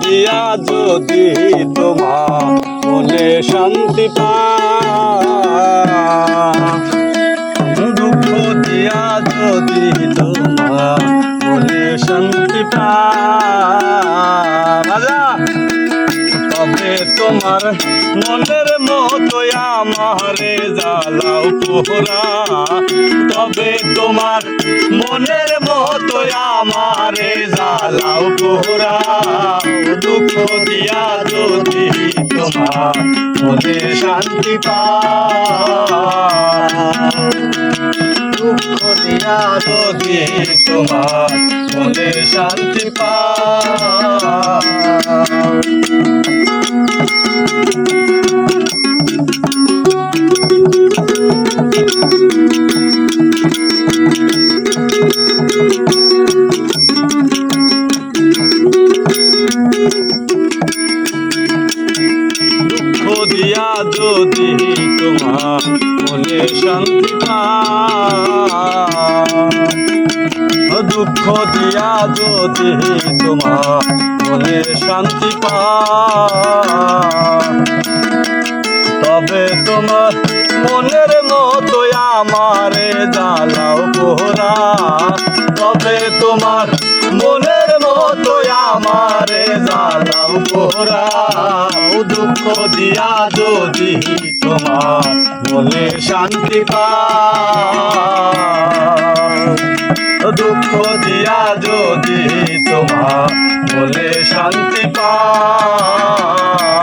দিয়া যদি তোমার মনে শান্তি পাও, দুঃখ দিয়া যদি তোমার মনে শান্তি পাও, তবে তোমার মনের মতো আমারে জ্বালাও পোহরা, তবে তোমার মনের মতো আমারে জ্বালাও পোহরা। দুঃখ দিয়া যদি তোমার মনে শান্তি পাও, দুঃখ দিয়া যদি তোমার মনে শান্তি পাও। দুঃখ দিয়া যদি তোমার মনে শান্তি পাও, দুঃখ দিয়া যদি তোমার মনে শান্তি পাও, তবে তোমার মনের মতো আমারে জ্বালাও পোহরা, তবে তোমার মনের মতো আমারে জ্বালাও পোহরা। দুঃখ দিয়া যদি তোমার মনে শান্তি পাও, দুঃখ দিয়া যদি তোমার মনে শান্তি পাও।